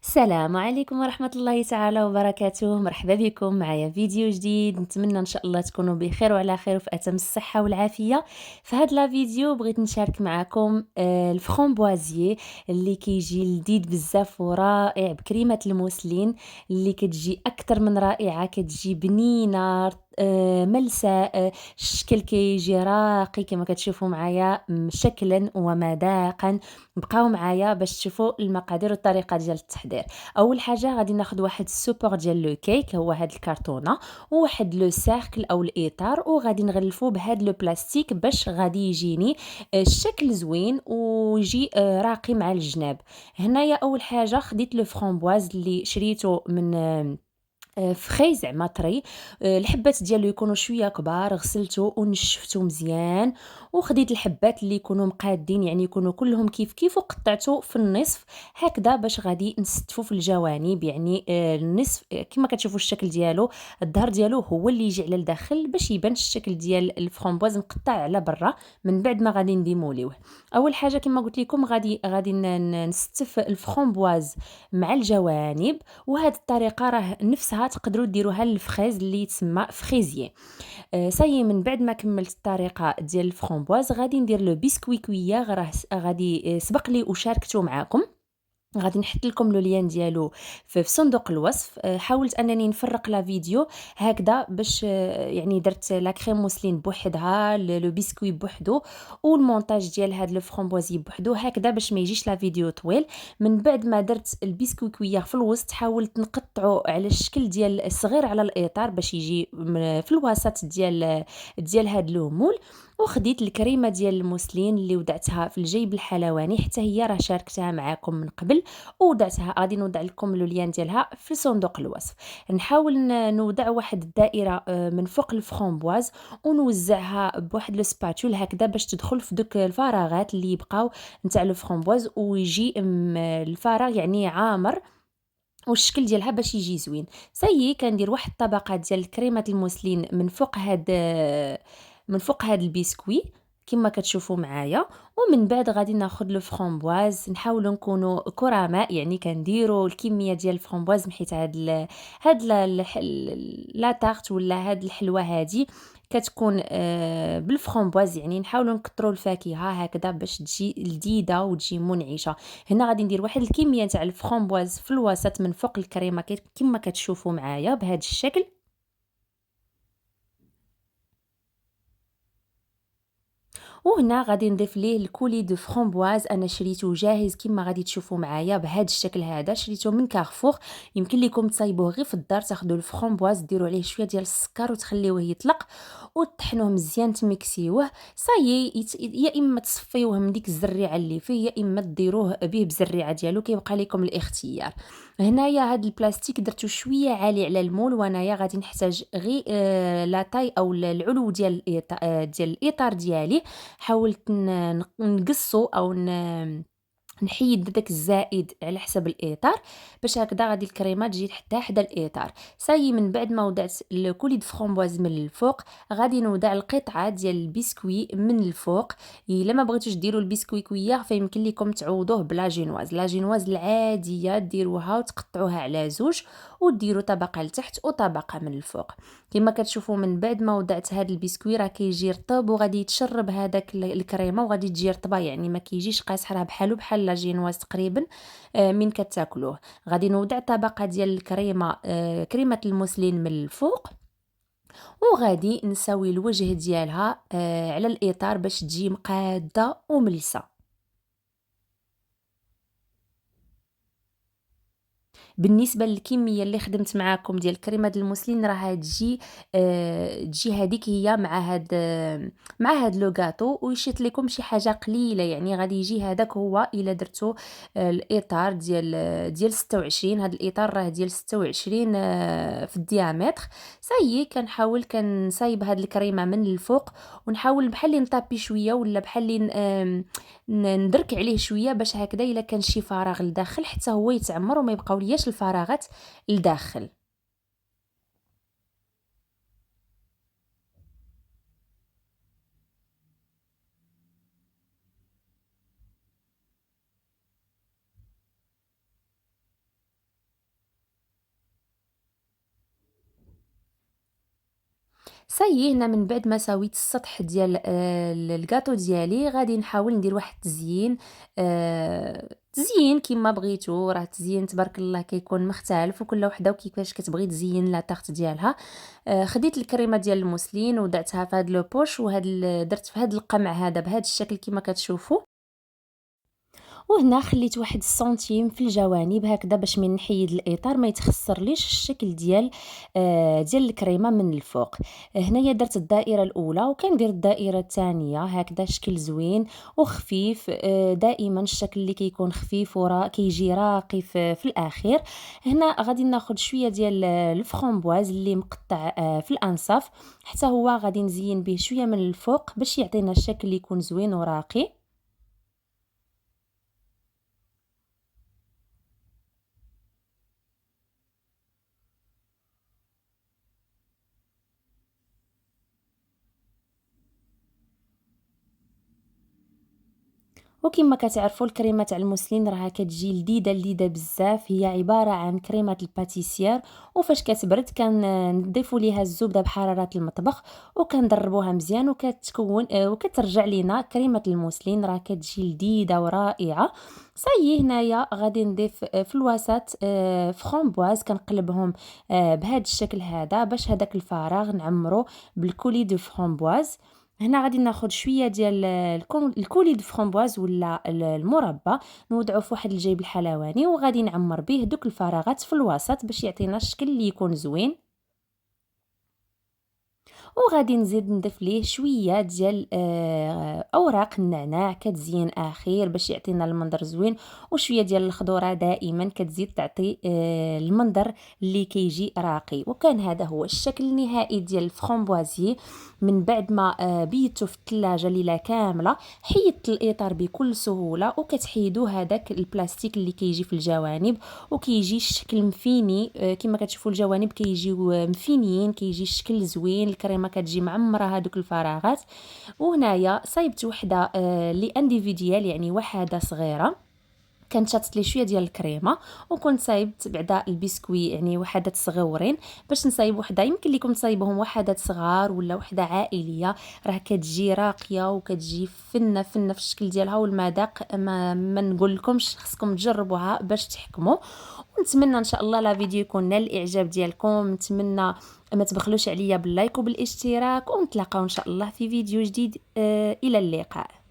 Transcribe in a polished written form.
السلام عليكم ورحمة الله تعالى وبركاته. مرحبا بكم معايا فيديو جديد. نتمنى ان شاء الله تكونوا بخير وعلى خير وفي اتم الصحة والعافية. في هذا لا فيديو بغيت نشارك معكم الفخومبوازيي اللي كيجي لذيذ بزاف ورائع بكريمة الموسلين اللي كتجي اكثر من رائعة، كتجي بنينة ملساء. الشكل كيجي راقي كما كتشوفوا معايا، شكلا ومذاقا. بقاو معايا باش تشوفوا المقادير والطريقه ديال التحضير. اول حاجه غادي ناخذ واحد السوبور ديال لو كيك، هو هاد الكرتونه، وواحد لو سيركل او الاطار، وغادي نغلفوه بهاد لو بلاستيك باش غادي يجيني الشكل زوين ويجي راقي مع الجناب. هنايا اول حاجه خديت لو فرامبواز اللي شريته من فخي زعما طري. الحبات ديالو يكونوا شويه كبار، غسلته ونشفته مزيان، وخديت الحبات اللي يكونوا مقادين، يعني يكونوا كلهم كيف كيف، وقطعته في النصف هكذا باش غادي نستفو في الجوانب، يعني النصف كما كتشوفوا الشكل ديالو. الظهر ديالو هو اللي يجي على الداخل باش يبان الشكل ديال الفرامبواز مقطع على برا من بعد ما غادي نديموليوه. اول حاجه كما قلت لكم غادي نستف الفرامبواز مع الجوانب، وهاد الطريقه راه نفسها تقدروا ديروها للفخيز اللي يتسمى فخيزيي. صايي من بعد ما كملت الطريقه ديال الفرامبواز غادي ندير لو بسكوي كويه، غادي سبق لي وشاركته معاكم. غادي نحط لكم لو لين ديالو في صندوق الوصف. حاولت انني نفرق لا فيديو هكذا باش يعني درت لا كريم موسلين بوحدها، لو بسكوي بوحدو، والمونتاج ديال هاد لو فرامبوازي بوحدو هكذا باش ما يجيش لا فيديو طويل. من بعد ما درت البسكوي كويه في الوسط حاولت نقطعه على الشكل ديال الصغير على الاطار باش يجي في الوسط ديال هاد لو مول. وخديت الكريمه ديال الموسلين اللي ودعتها في الجيب الحلواني، حتى هي راه شاركتها معاكم من قبل وودعتها. غادي نوضع لكم لو لين ديالها في صندوق الوصف. نحاول نوضع واحد الدائره من فوق الفرامبواز ونوزعها بواحد لو سباتول هكذا باش تدخل في دوك الفراغات اللي يبقاو نتاع الفرامبواز، ويجي الفراغ يعني عامر، والشكل ديالها باش يجي زوين. سايي كندير واحد الطبقه ديال كريمه الموسلين من فوق هاد البسكوي كما كتشوفوا معايا. ومن بعد غادي ناخذ لو فرامبواز، نحاولوا نكونوا كرماء، يعني كنديروا الكميه ديال الفرامبواز حيت لا تارت ولا هاد الحلوه هادي كتكون بالفرامبواز، يعني نحاولوا نكثروا الفاكهه هكذا باش تجي لذيذه وتجي منعشه. هنا غادي ندير واحد الكميه تاع الفرامبواز في الوسط من فوق الكريمه كما كتشوفوا معايا بهذا الشكل. وهنا غادي نضيف ليه الكولي دو فرامبواز، انا شريته جاهز كما غادي تشوفوا معايا بهذا الشكل هذا، شريته من كارفور. يمكن لكم تصايبوه غير في الدار، تاخذوا الفرامبواز ديروا عليه شويه ديال السكر وتخليوه يطلق وتطحنوه مزيان تميكسيوه. صايي يا اما تصفيوه من ديك الزريعه اللي فيه، يا اما ديروه به بالزريعه ديالو، كيبقى لكم الاختيار. هنايا هاد البلاستيك درتو شويه عالي على المول، وانايا غادي نحتاج غير لاطاي او العلو ديال الاطار ديالي. حاولت نقصو او نحيد داك الزائد على حسب الاطار باش هكذا غادي الكريمه تجي حتى الاطار. ساي من بعد ما وضعت الكولي د فرامبواز من الفوق غادي نوضع القطعه ديال البسكوي من الفوق. الا ما بغيتوش ديروا البسكوي كويه فيمكن لكم تعوضوه بلا جينواز، لا جينواز العاديه ديروها وتقطعوها على زوج وديروا طبقه لتحت وطبقه من الفوق. كما كتشوفوا من بعد ما وضعت هذا البسكوي راه كيجي رطب وغادي يتشرب هذاك الكريمه وغادي تجي رطبه، يعني ما كيجيش قاصح، راه بحال لاجينواز تقريبا. من كتاكلوه غادي نوضع طبقه ديال الكريمه، كريمه الموسلين من الفوق، وغادي نسوي الوجه ديالها على الاطار باش تجي مقاده وملسه. بالنسبه للكميه اللي خدمت معاكم ديال كريمه الموسلين راها تجي هذيك هي مع هاد لو غاتو، ويشيط لكم شي حاجه قليله، يعني غادي يجي هذاك هو الا درتو الاطار ديال 26. هذا الاطار راه ديال 26 في الديامتر. سايي كنحاول كنصايب هاد الكريمه من الفوق، ونحاول بحال اللي نطابي شويه ولا بحال اللي ندرك عليه شويه باش هكذا الا كان شي فراغ لداخل حتى هو يتعمر وما يبقاو لياش الفراغات لداخل. صايي هنا من بعد ما سويت السطح ديال الكاطو ديالي غادي نحاول ندير واحد التزيين، تزيين كيما بغيتو، راه التزيين تبارك الله كيكون مختلف وكل وحده وكيفاش كتبغي تزين لا طاغت ديالها. خديت الكريمه ديال الموسلين ودعتها في هاد لو بوش درت في هاد القمع هذا بهذا الشكل كيما كتشوفوا. وهنا خليت واحد السنتيم في الجوانب هكذا باش من نحيد الاطار ما يتخسرليش الشكل ديال الكريمه من الفوق. هنايا درت الدائره الاولى وكندير الدائره الثانيه هكذا شكل زوين وخفيف. دائما الشكل اللي كيكون خفيف كيجي راقي في الاخير. هنا غادي ناخذ شويه ديال الفرامبواز اللي مقطع في الانصاف، حتى هو غادي نزين به شويه من الفوق باش يعطينا الشكل اللي يكون زوين وراقي. وكما كتعرفوا الكريمه تاع الموسلين راها كتجي لذيذه بزاف، هي عباره عن كريمه الباتيسير، وفاش كتبرد نضيفوا ليها الزبده بحراره المطبخ وكنضربوها مزيان وكتكون وكترجع لينا كريمه الموسلين راه كتجي لذيذه ورائعه. صايي هنايا غادي نضيف في الوسط فramboise كنقلبهم بهذا الشكل هذا باش هذاك الفراغ نعمرو بالكولي دو فramboise. هنا غادي ناخذ شويه ديال الكولي دو فرامبواز ولا المربى، نوضعو في واحد الجيب الحلواني وغادي نعمر به دوك الفراغات في الوسط باش يعطينا الشكل اللي يكون زوين. وغادي نزيد نضيف ليه شويه ديال اوراق النعناع كتزين اخير باش يعطينا المنظر زوين، وشويه ديال الخضوره دائما كتزيد تعطي المنظر اللي كيجي راقي. وكان هذا هو الشكل النهائي ديال الفرامبوازي من بعد ما بيتو في الثلاجه ليله كامله. حيدت الاطار بكل سهوله وكتحيدوا هذاك البلاستيك اللي كيجي في الجوانب وكيجي الشكل مفيني. كما كتشوفوا الجوانب كيجيو مفينيين، كيجي الشكل زوين، الكريمه كتجي معمره هذوك الفراغات. وهنايا صايبت وحده لي انديفيديال يعني وحده صغيره، كانت شاطت لي شويه ديال الكريمه وكنت صايبت بعدا البسكوي يعني وحدات صغورين باش نصايب وحده يمكن لكم تصايبوهم وحدات صغار ولا وحده عائليه، راه كتجي راقيه وكتجي فنه في الشكل ديالها والمذاق ما نقول لكمش، خصكم تجربوها باش تحكموا. ونتمنى ان شاء الله لا فيديو يكون نال الاعجاب ديالكم، نتمنى ما تبخلوش عليا باللايك وبالاشتراك، ونتلاقاو ان شاء الله في فيديو جديد. الى اللقاء.